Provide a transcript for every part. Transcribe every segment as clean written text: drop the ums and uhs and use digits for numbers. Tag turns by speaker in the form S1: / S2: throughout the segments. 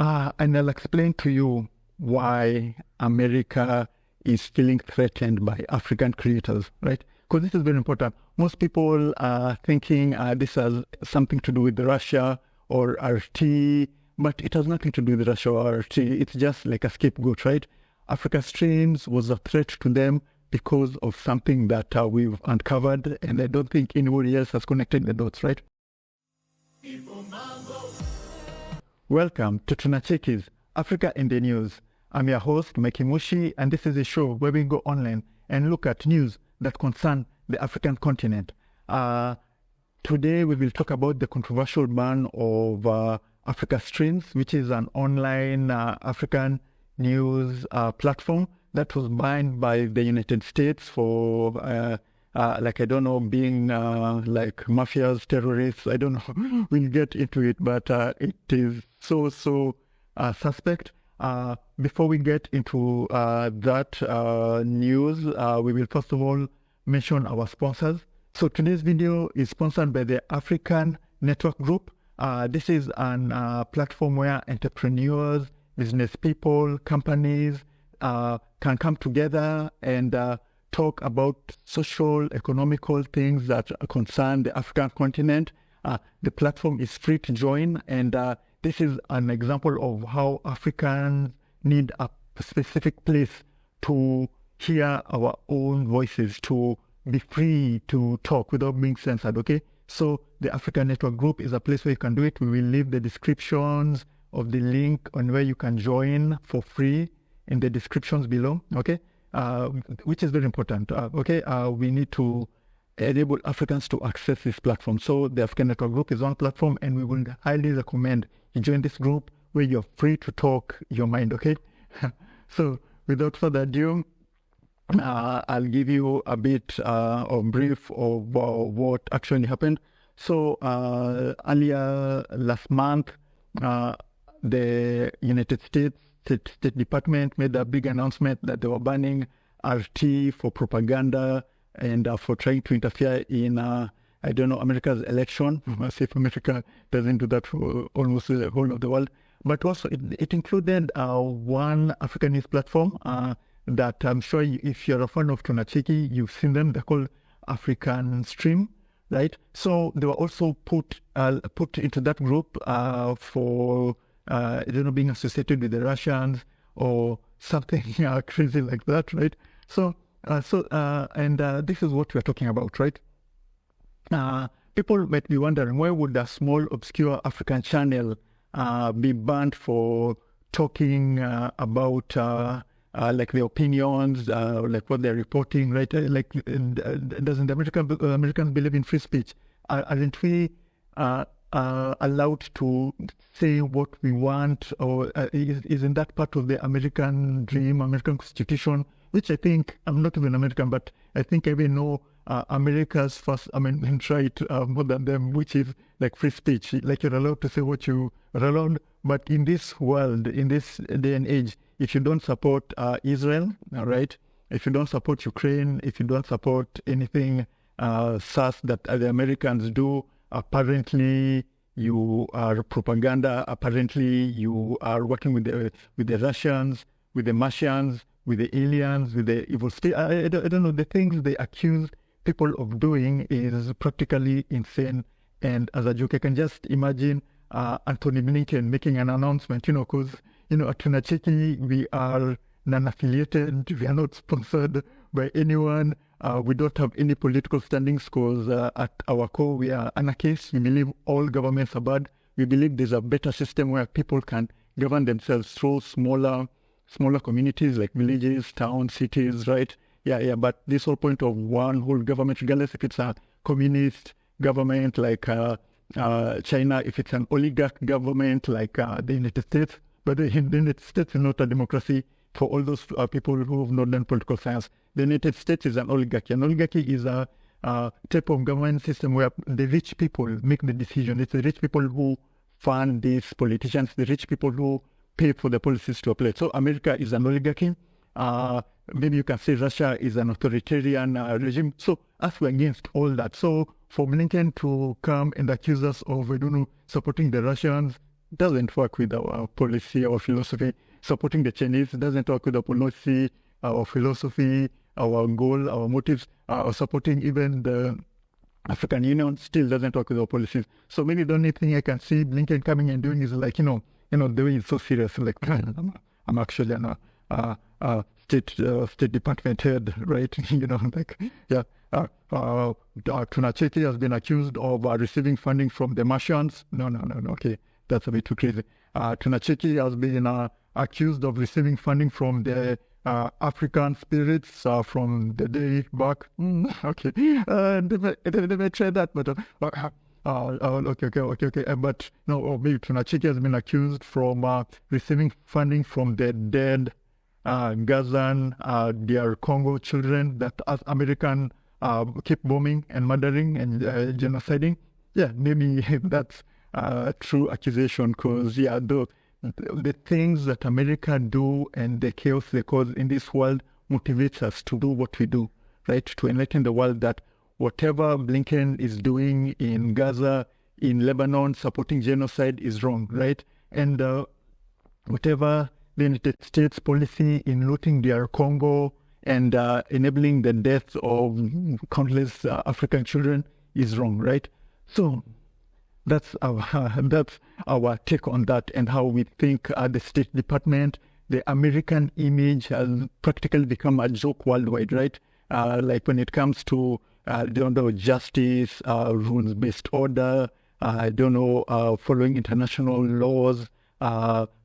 S1: And I'll explain to you why America is feeling threatened by African creators, right? Because this is very important. Most people are thinking this has something to do with Russia or RT, but it has nothing to do with Russia or RT. It's just like a scapegoat, right? Africa Streams was a threat to them because of something that we've uncovered, and I don't think anybody else has connected the dots, right? Welcome to Tunacheki's Africa in the News. I'm your host, Meki Mushi, and this is a show where we go online and look at news that concern the African continent. Today we will talk about the controversial ban of Africa Streams, which is an online African news platform that was banned by the United States for being like mafias, terrorists. I don't know. We'll get into it, but it is so suspect. Before we get into that news, we will first of all mention our sponsors. So today's video is sponsored by the African Network Group. This is a platform where entrepreneurs, business people, companies can come together and talk about social, economical things that concern the African continent. The platform is free to join, and this is an example of how Africans need a specific place to hear our own voices, to be free to talk without being censored, okay? So the African Network Group is a place where you can do it. We will leave the descriptions of the link on where you can join for free in the descriptions below, okay? Which is very important, okay? We need to enable Africans to access this platform. So the African Network Group is one platform, and we will highly recommend you join this group where you're free to talk your mind, okay? So without further ado, I'll give you a bit of brief of what actually happened. So earlier last month, the United States State Department made a big announcement that they were banning RT for propaganda and for trying to interfere in, America's election. As if America doesn't do that for almost the whole of the world. But also it included one African news platform that I'm sure if you're a fan of Tunacheki, you've seen them. They're called African Stream, right? So they were also put into that group for being associated with the Russians or something crazy like that, right? So this is what we're talking about, right? People might be wondering, why would a small, obscure African channel be banned for talking about like their opinions, like what they're reporting, right? Doesn't the Americans believe in free speech? Aren't we allowed to say what we want, or isn't that part of the American dream, American Constitution? Which I think, I'm not even American, but I think I even know America's first amendment right more than them, which is like free speech. Like you're allowed to say what you are allowed, but in this world, in this day and age, if you don't support Israel, right? If you don't support Ukraine, if you don't support anything sus that the Americans do, apparently you are propaganda. Apparently you are working with the Russians, with the Martians, with the aliens, with the evil spirit. I don't know. The things they accuse people of doing is practically insane. And as a joke, I can just imagine Anthony Blinken making an announcement, because, at Tunacheki, we are non-affiliated. We are not sponsored by anyone. We don't have any political standings because at our core, we are anarchists. We believe all governments are bad. We believe there's a better system where people can govern themselves through smaller communities like villages, towns, cities, right? Yeah. But this whole point of one whole government, regardless if it's a communist government like China, if it's an oligarch government like the United States, but the United States is not a democracy. For all those people who have not done political science, the United States is an oligarchy. An oligarchy is a type of government system where the rich people make the decision. It's the rich people who fund these politicians, the rich people who pay for the policies to apply. So America is an oligarchy. Maybe you can say Russia is an authoritarian regime. So us, we're against all that. So for Blinken to come and accuse us of, supporting the Russians, doesn't work with our policy, our philosophy. Supporting the Chinese doesn't work with our policy, our philosophy, our goal, our motives. Or supporting even the African Union still doesn't work with our policies. So maybe the only thing I can see Blinken coming and doing is like, the way he's so serious, like, I'm actually an State Department head, right? Like, yeah. Tunacheki has been accused of receiving funding from the Martians. No, okay, that's a bit too crazy. Tunacheki has been accused of receiving funding from the African spirits from the day back. Okay, they may try that, but okay. But no, maybe Tunacheki has been accused from receiving funding from the dead Gazan, their Congo children that as American keep bombing and murdering and genociding. Yeah, maybe that's a true accusation, because the things that America do and the chaos they cause in this world motivates us to do what we do, right? To enlighten the world that whatever Blinken is doing in Gaza, in Lebanon, supporting genocide is wrong, right? And whatever the United States policy in looting their Congo and enabling the deaths of countless African children is wrong, right? So that's our take on that, and how we think the State Department, the American image has practically become a joke worldwide, right? Like when it comes to justice, rules-based order, following international laws,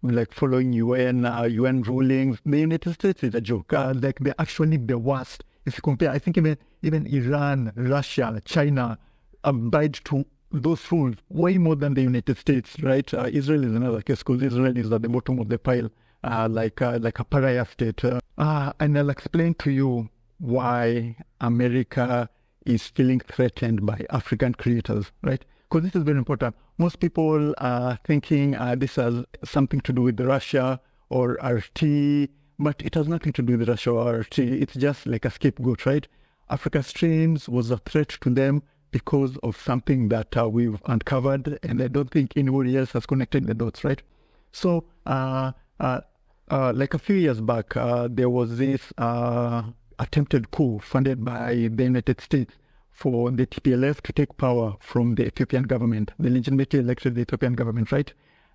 S1: like following UN rulings. The United States is a joke. Like they're actually the worst. If you compare, I think even Iran, Russia, China abide to those rules way more than the United States, right? Israel is another case, because Israel is at the bottom of the pile, like a pariah state. And I'll explain to you why America is feeling threatened by African creators, right? Because this is very important. Most people are thinking this has something to do with Russia or RT, but it has nothing to do with Russia or RT. It's just like a scapegoat, right? Africa Streams was a threat to them because of something that we've uncovered, and I don't think anybody else has connected the dots, right? So, like a few years back, there was this attempted coup funded by the United States for the TPLF to take power from the Ethiopian government, the legitimately elected Ethiopian government, right?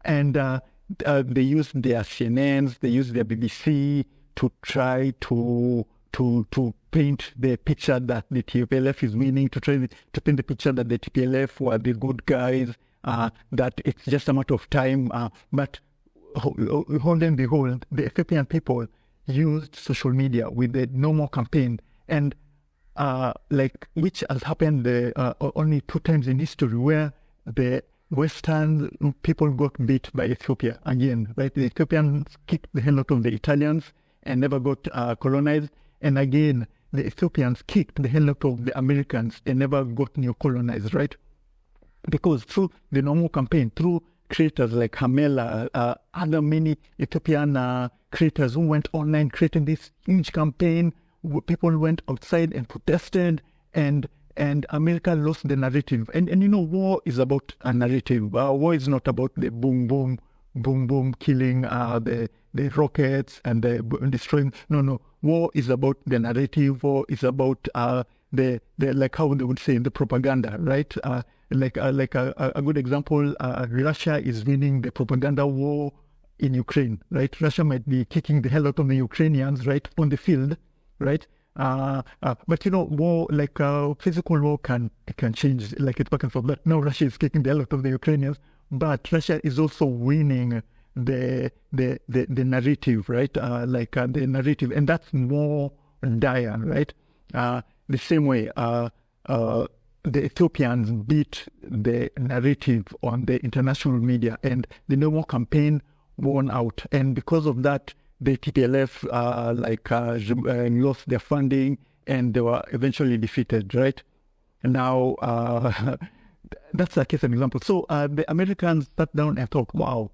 S1: And they used their CNNs, they used their BBC to try to paint the picture that the TPLF is winning, to try to paint the picture that the TPLF were the good guys, that it's just a matter of time. But hold and behold, the Ethiopian people used social media with the No More campaign, and which has happened only 2 times in history, where the Western people got beat by Ethiopia again, right? The Ethiopians kicked the hell out of the Italians and never got colonized. And again, the Ethiopians kicked the hell out of the Americans and never got neo-colonized, right? Because through the normal campaign, through creators like Hamela, other many Ethiopian creators who went online creating this huge campaign, people went outside and protested, and America lost the narrative. And war is about a narrative. War is not about the boom, boom, boom, boom, killing the rockets and the destroying. No. War is about the narrative. War is about the like how they would say, the propaganda, right? Like a good example, Russia is winning the propaganda war in Ukraine, right? Russia might be kicking the hell out of the Ukrainians, right, on the field, right? But war, like physical war can change, like it's back and forth. But no, Russia is kicking the hell out of the Ukrainians, but Russia is also winning the narrative, right? The narrative, and that's more dire, right? The same way, the Ethiopians beat the narrative on the international media, and the No More campaign won out, and because of that, the TPLF lost their funding, and they were eventually defeated, right? And now that's a case of example. So the Americans sat down and thought, wow,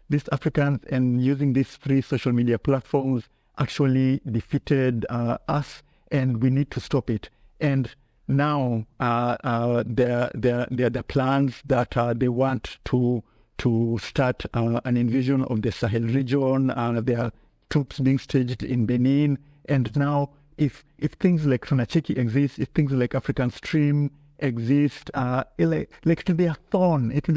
S1: these Africans, and using these free social media platforms, actually defeated us, and we need to stop it. And now there are plans that they want to to start an invasion of the Sahel region. There are troops being staged in Benin. And now, if things like Tonacheki exist, if things like African Stream exist, like to their thorn in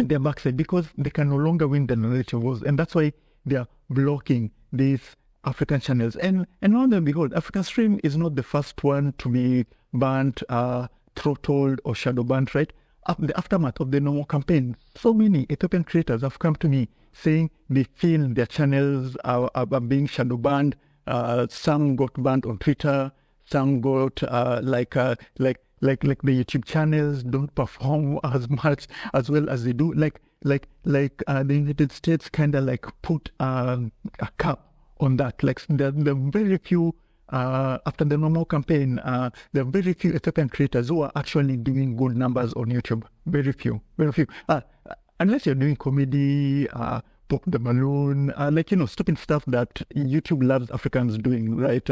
S1: their backside, because they can no longer win the narrative wars. And that's why they are blocking these African channels. And lo and behold, African Stream is not the first one to be banned, throttled, or shadow banned, right? The aftermath of the normal campaign, so many Ethiopian creators have come to me saying they feel their channels are being shadow banned. Some got banned on Twitter. Some got like the YouTube channels don't perform as much as well as they do. Like the United States kind of like put a cap on that. Like there are very few. After the normal campaign, there are very few Ethiopian creators who are actually doing good numbers on YouTube. Very few. Unless you're doing comedy, pop the balloon, stupid stuff that YouTube loves Africans doing, right?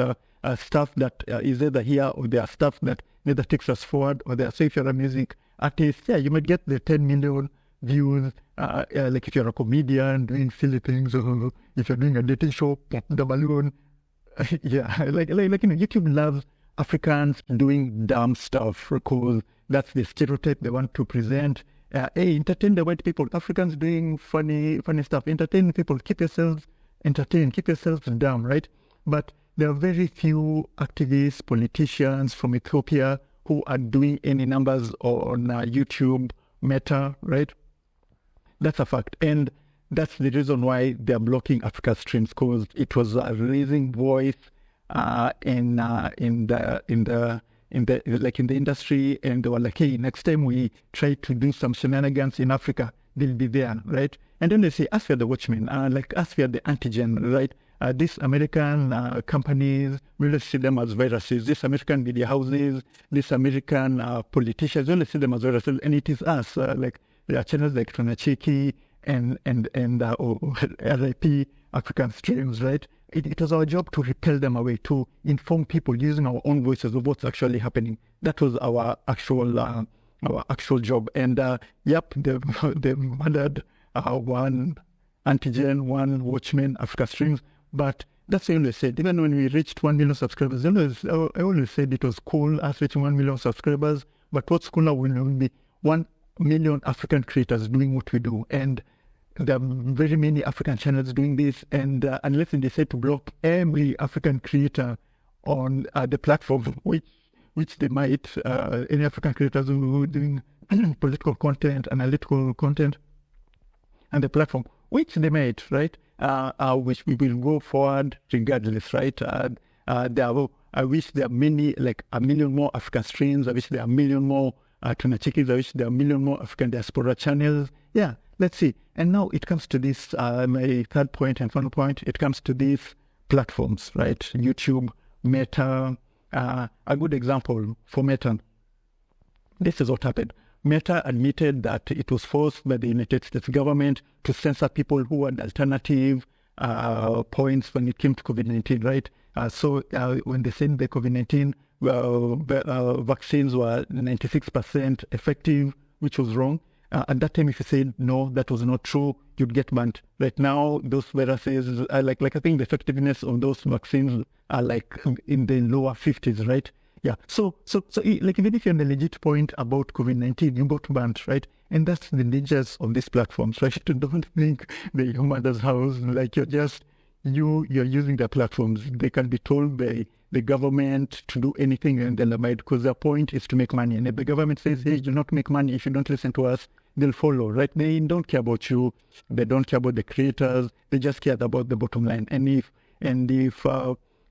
S1: Stuff that is either here or there, stuff that neither takes us forward or there. So if you're a music artist, yeah, you might get the 10 million views. Like if you're a comedian doing silly things, or if you're doing a dating show, pop the balloon. Yeah, YouTube loves Africans doing dumb stuff because that's the stereotype they want to present. Hey, entertain the white people. Africans doing funny stuff. Entertain people. Keep yourselves entertained. Keep yourselves dumb, right? But there are very few activists, politicians from Ethiopia who are doing any numbers on YouTube, Meta, right? That's a fact. And that's the reason why they're blocking Africa Streams, because it was a raising voice in the industry, and they were like, hey, next time we try to do some shenanigans in Africa, they'll be there, right? And then they say, as for the Watchmen, as for the Antigen, right? These American companies, we only see them as viruses. These American media houses, these American politicians, we only see them as viruses, and it is us, like there are channels like Tonacheki and RIP African Streams, right? It was our job to repel them away, to inform people using our own voices of what's actually happening. That was our actual job. And they murdered one Antigen, one Watchmen, Africa Streams. But that's what I always said. Even when we reached 1 million subscribers, I always said it was cool us reaching 1 million subscribers. But what's cooler will be 1 million African creators doing what we do. And there are very many African channels doing this, and unless they decide to block every African creator on the platform, which they might, any African creators who are doing political content, analytical content on the platform, which they might, right? Which we will go forward regardless, right? I wish there are many, like 1 million more African streams. I wish there are 1 million more Tonachekis. I wish there are 1 million more African diaspora channels. Yeah. Let's see. And now it comes to this, my third point and final point, it comes to these platforms, right? YouTube, Meta. A good example for Meta. This is what happened. Meta admitted that it was forced by the United States government to censor people who had alternative points when it came to COVID-19, right? So when they said the COVID-19 vaccines were 96% effective, which was wrong. At that time, if you said, no, that was not true, you'd get banned. Right now, those viruses are like I think the effectiveness of those vaccines are like in the lower 50s, right? Yeah. So like even if you're on the legit point about COVID-19, you got banned, right? And that's the dangers of these platforms, right? Don't think they're your mother's house, like you're using their platforms. They can be told by the government to do anything and they'll abide, because their point is to make money. And if the government says, hey, you do not make money if you don't listen to us, they'll follow, right? They don't care about you. They don't care about the creators. They just care about the bottom line. And if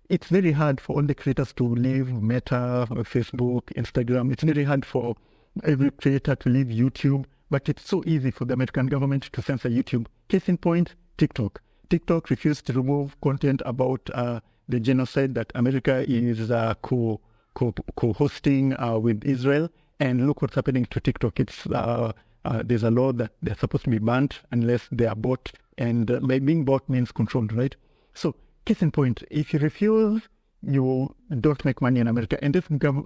S1: it's very hard for all the creators to leave Meta, Facebook, Instagram. It's very hard for every creator to leave YouTube, but it's so easy for the American government to censor YouTube. Case in point, TikTok. TikTok refused to remove content about the genocide that America is co-hosting with Israel. And look what's happening to TikTok. It's there's a law that they're supposed to be banned unless they are bought. And by being bought means controlled, right? So, case in point, if you refuse, you don't make money in America. And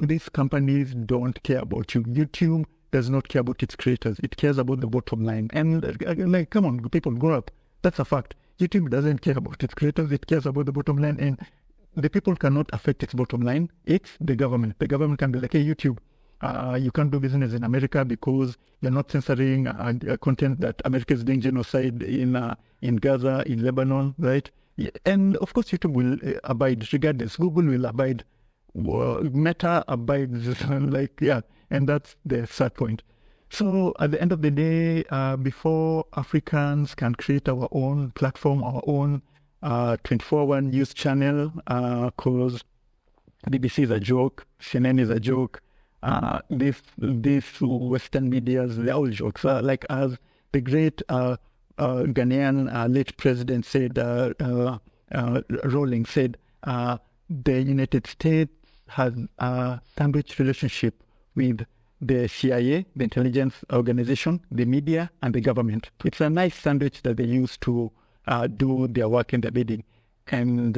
S1: these companies don't care about you. YouTube does not care about its creators. It cares about the bottom line. And like, come on, people, grow up. That's a fact. YouTube doesn't care about its creators. It cares about the bottom line. And the people cannot affect its bottom line. It's the government. The government can be like, hey, YouTube, you can't do business in America because you're not censoring content that America is doing genocide in Gaza, in Lebanon, right? And of course, YouTube will abide regardless. Google will abide. Meta abides, and that's the third point. So at the end of the day, before Africans can create our own platform, our own 24-hour news channel, because BBC is a joke, CNN is a joke, this Western medias, they're all jokes. Like as the great Ghanaian late president said, Rowling said, the United States has a sandwich relationship with the CIA, the intelligence organization, the media, and the government. It's a nice sandwich that they use to do their work in the bidding. And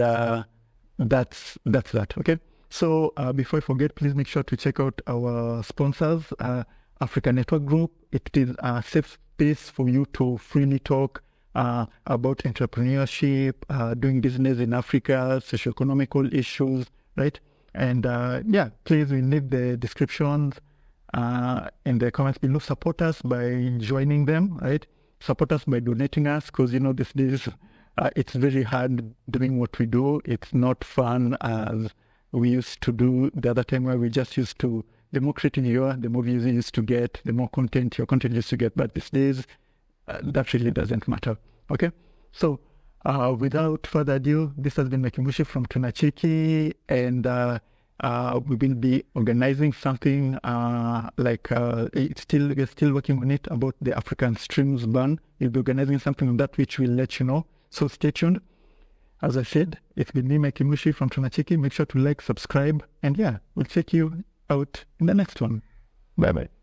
S1: that's that, okay? So before I forget, please make sure to check out our sponsors, Africa Network Group. It is a safe space for you to freely talk about entrepreneurship, doing business in Africa, socio-economical issues, right? And please, we leave the descriptions in the comments below. Support us by joining them, right? Support us by donating us, because, these days it's very hard doing what we do. It's not fun as we used to do the other time, where we just used to, the more creative you are, the more views you used to get, the more content your content used to get. But these days, that really doesn't matter, okay? So, without further ado, this has been Mekimushi from Tunachiki, and we will be organizing something we're still working on it, about the African streams ban. We'll be organizing something on that, which we'll let you know. So stay tuned. As I said, it's been me, Mekimushi from Tunachiki. Make sure to like, subscribe, and we'll check you out in the next one. Bye-bye.